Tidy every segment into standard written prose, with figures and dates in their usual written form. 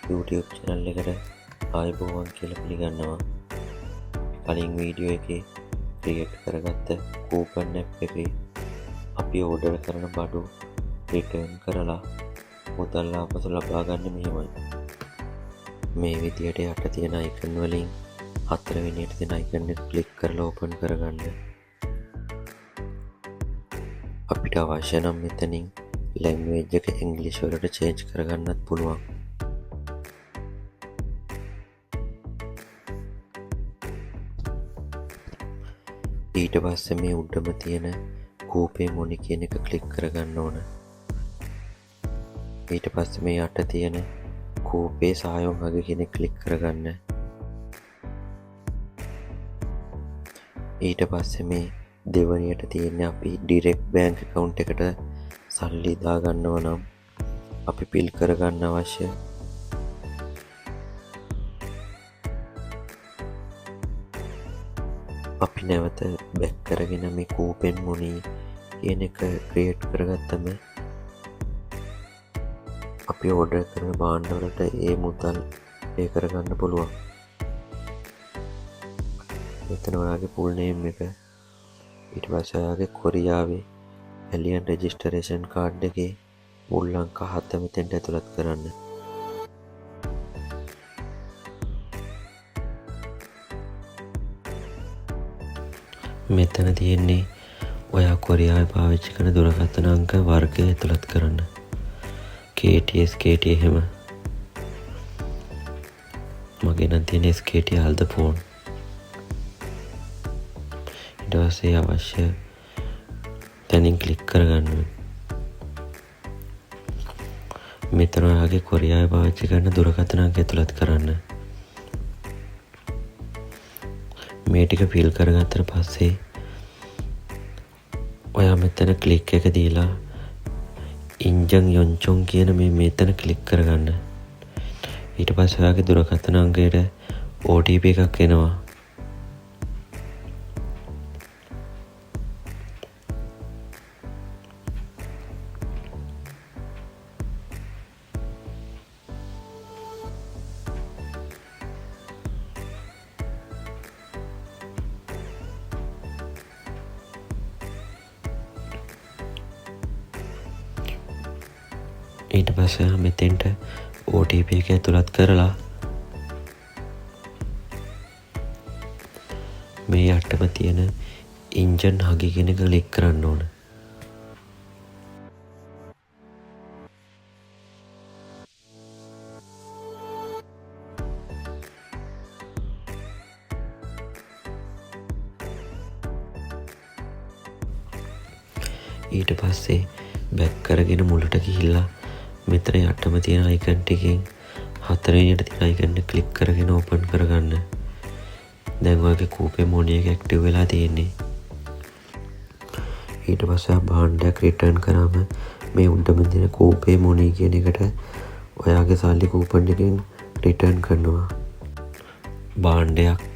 YouTube channel එකට ආයුබෝවන් කියලා පිළිගන්නවා. කලින් වීඩියෝ එකේ ක්‍රියේට් කරගත්ත කූපන් ඇප් එකේ අපි ඕඩර් කරන බඩු රිටර්න් කරලා මුදල් ආපසු ලබා ගන්න මෙහෙමයි. මේ විදියට යට තියෙන අයිකන් වලින් හතරවෙනියට තියෙන අයිකන් එක ක්ලික් කරලා ඕපන් කරගන්න. අපිට අවශ්‍ය නම් මෙතනින් ලැන්ග්වේජ් එක ඉංග්‍රීසි වලට චේන්ජ් කරගන්නත් පුළුවන්. ඊට පස්සේ මේ උඩම තියෙන කූපේ මොනි කියන එක ක්ලික් කරගන්න ඕන. ඊට පස්සේ මේ යට තියෙන කූපේ සායෝන් අග කියන එක ක්ලික් කරගන්න. ඊට පස්සේ මේ දෙවනියට තියෙන අපි ඩිරෙක්ට් බැංක් account එකට සල්ලි දා ගන්නව නම් අපි පිල් කරගන්න අවශ්‍ය අපි නැවත බැක් කරගෙන මේ කූපෙන් මොනි කියන එක ක්‍රියේට් කරගත්තම අපි ඕඩර් කරන භාණ්ඩ වලට ඒ මුදල් පේ කරගන්න පුළුවන්. මෙතන ඔයාගේ ෆුල් නේම් එක, ඊට පස්සේ ඔයාගේ කොරියාවේ ඇලියන් රෙජිස්ටරේෂන් කාඩ් එකේ මුල් අංක 7 මෙතෙන්ට ඇතුළත් කරන්න. මෙතන තියෙන්නේ ඔයා කොරියාවේ පාවිච්චි කරන දුරකථන අංක වර්ගය ඇතුළත් කරන්න. KTS KT එහෙම. මගේ නම් තියෙන SKT අල්ද ෆෝන්. ඊට පස්සේ අවශ්‍ය තැනින් ක්ලික් කරගන්න. මෙතන ඔයාගේ කොරියාවේ පාවිච්චි කරන දුරකථන අංක ඇතුළත් කරන්න. මේ ටික ෆිල් කරගත්තට පස්සේ ඔයා මෙතන ක්ලික් එක දීලා ඉන්ජන් යොන්චොන් කියන මෙතන ක්ලික් කරගන්න. ඊට පස්සේ ඔයාගේ දුරකථන අංකයට OTP එකක් එනවා. ඊට පස්සේ මෙතෙන්ට OTP එක ඇතුළත් කරලා මේ යටම තියෙන ඉන්ජන් හගි කියන එක ක්ලික් කරන්න ඕන. ඊට පස්සේ බැක් කරගෙන මුලට ගිහිල්ලා මෙතන යටම තියෙන අයිකන් ටිකෙන් හතරවෙනියට තියෙන අයිකන් එක ක්ලික් කරගෙන ඕපන් කරගන්න. දැන් ඔයාගේ කූපේ මොනි එක ඇක්ටිව් වෙලා තියෙන්නේ. ඊට පස්සේ භාණ්ඩයක් රිටර්න් කරාම මේ උඩම තියෙන කූපේ මොනි කියන එකට ඔයාගේ සල්ලි කූපන් එකෙන් රිටර්න් කරනවා. භාණ්ඩයක්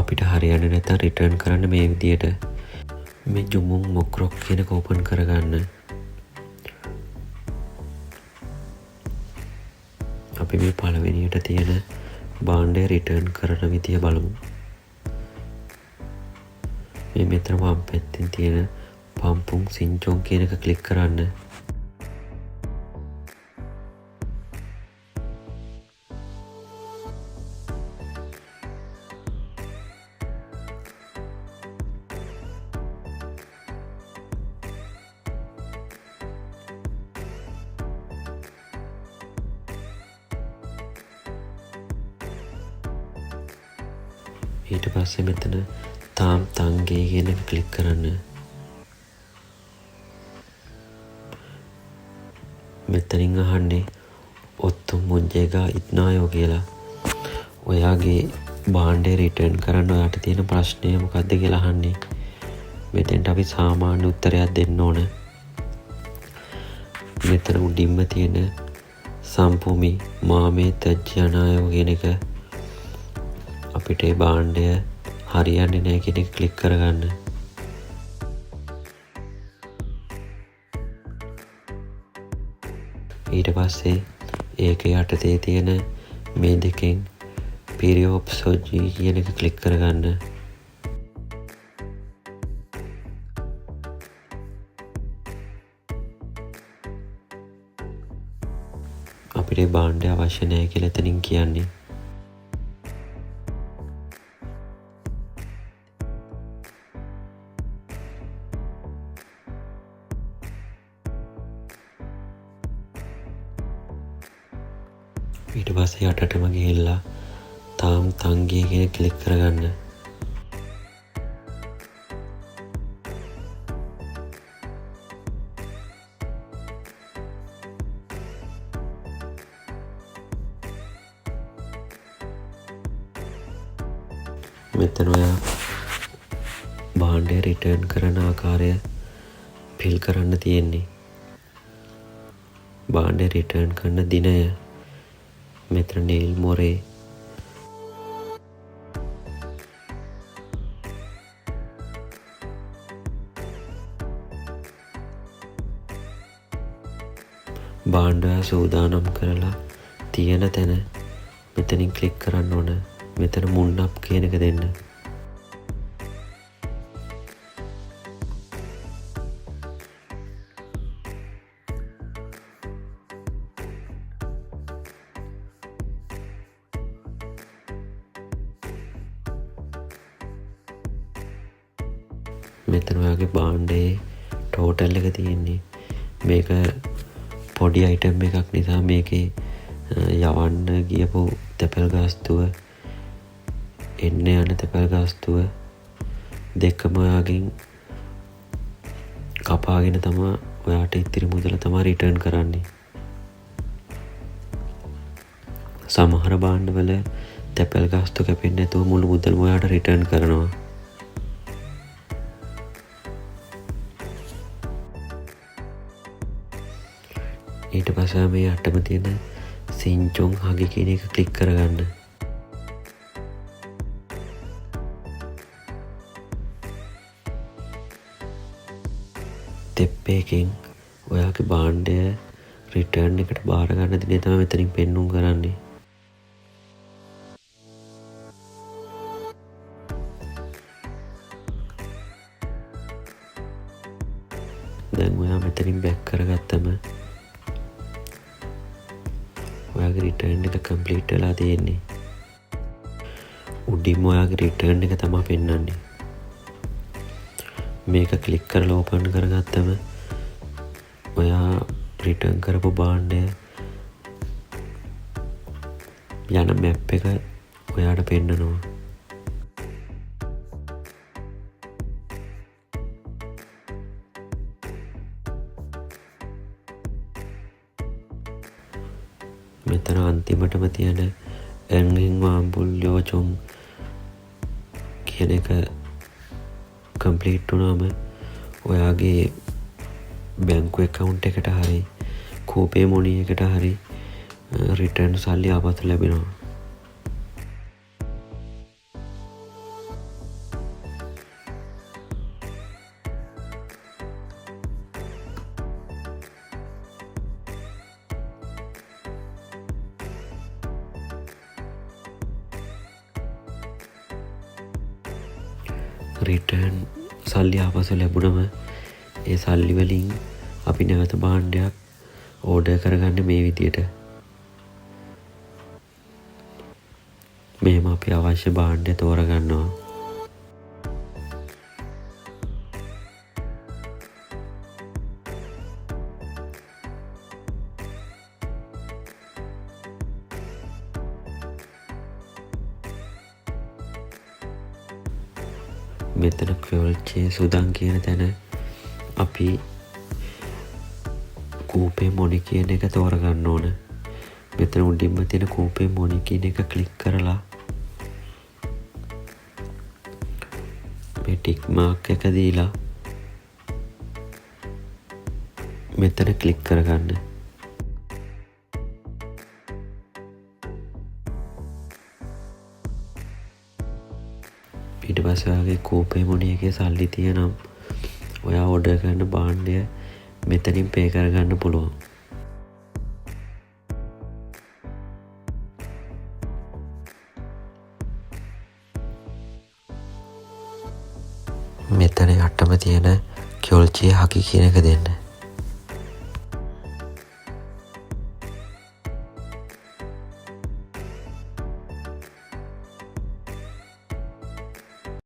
අපිට හරියන්නේ නැත්නම් රිටර්න් කරන්න මේ විදියට මේ ජුමුන් මොක්රොක් කියන එක ඕපන් කරගන්න. අපි මේ පළවෙනියට තියෙන භාණ්ඩය රිටර්න් කරන විදිය බලමු. මේ මෙතන වම් පැත්තෙන් තියෙන පම්පුන් සින්චොන් කියන එක ක්ලික් කරන්න. ඊට පස්සේ මෙතන තාම් තංගේ කියන එක ක්ලික් කරන්න. මෙතනින් අහන්නේ ඔත්තු මුංජේගා ඉත්නායෝ කියලා. ඔයාගේ භාණ්ඩය රිටර්න් කරන්න ඔයාට තියෙන ප්‍රශ්නය මොකක්ද කියලා අහන්නේ. මෙතෙන්ට අපි සාමාන්‍ය උත්තරයක් දෙන්න ඕන. මෙතන උඩින්ම තියෙන සම්පූමි මාමේ තජ්ජනායෝ කියන එක අපිට ඒ භාණ්ඩය හරියන්නේ නැහැ කියන එක ක්ලික් කරගන්න. ඊට පස්සේ ඒක යටතේ තියෙන මේ දෙකෙන් පිරියෝප්සෝජී කියන එක ක්ලික් කරගන්න. අපිට භාණ්ඩය අවශ්‍ය නැහැ කියලා එතනින් කියන්නේ. ඊට පස්සේ යටටම ගිහිල්ලා තාම් තංගිය කියන ක්ලික් කරගන්න. මෙතන ඔයා භාණ්ඩය රිටර්න් කරන ආකාරය ෆිල් කරන්න තියෙන්නේ. භාණ්ඩය රිටර්න් කරන දිනය මෙතන නීල් මොරේ භාණ්ඩය සූදානම් කරලා තියෙන තැන මෙතනින් ක්ලික් කරන්න ඕන. මෙතන මුන්නප් කියන එක දෙන්න. මෙතන ඔයාගේ භාණ්ඩයේ ටෝටල් එක තියෙන්නේ. මේක පොඩි අයිටම් එකක් නිසා මේකේ යවන්න ගියපු තැපැල් ගාස්තුව එන්න යන තැපැල් ගාස්තුව දෙකම ඔයාගෙන් කපාගෙන තමා ඔයාට ඉතිරි මුදල තමා රිටර්න් කරන්නේ. සමහර භාණ්ඩවල තැපැල් ගාස්තු කැපෙන්නේ නැතුව මුළු මුදලම ඔයාට රිටර්න් කරනවා. ඊට පස්සේ මේ අටම තියෙන සින්චොන් හගි කියන එක ක්ලික් කරගන්න. තෙප්පේකින් ඔයාගේ භාණ්ඩය රිටර්න් එකට බාර ගන්න දිනේ තමයි මෙතනින් පෙන්නුම් කරන්නේ. දැන් ඔයා මෙතනින් බැක් කරගත්තම ඔයාගේ රිටර්න් එක කම්ප්ලීට් වෙලා තියෙන්නේ. උඩින්ම ඔයාගේ රිටර්න් එක තමයි පෙන්වන්නේ. මේක ක්ලික් කරලා ඕපන් කරගත්තම ඔයා රිටර්න් කරපු භාණ්ඩය යන මැප් එක ඔයාට පෙන්නනවා. මෙතන අන්තිමටම තියෙන එන්ගින් වාම්බුල් යෝචුම් කියන එක කම්ප්ලීට් වුණාම ඔයාගේ බැංකු එකවුන්ට් එකට හරි කෝපේ මොණී එකට හරි රිටර්න් සල්ලි ආපසු ලැබෙනවා. රිටර්න් සල්ලි ආපසු ලැබුණම ඒ සල්ලි වලින් අපි නැවත භාණ්ඩයක් ඕඩර් කරගන්න මේ විදියට. මෙහෙම අපි අවශ්‍ය භාණ්ඩය තෝරගන්නවා. මෙතන ක්වල්චේ සුදන් කියන තැන අපි කූපේ මොනි කියන එක තෝරගන්න ඕන. මෙතන උඩින්ම තියෙන කූපේ මොනි කියන එක ක්ලික් කරලා මේ ටික් මාක් එක දීලා මෙතන ක්ලික් කරගන්න. ඊට පස්සේ ඔයාගේ කෝපේ මොණි එකේ සල්ලි තියෙනම් ඔයා ඕඩර් කරන භාණ්ඩය මෙතනින් පේ කරගන්න පුළුවන්. මෙතන යට්ටම තියෙන කියොල්චිය හකි කියන එක දෙන්න.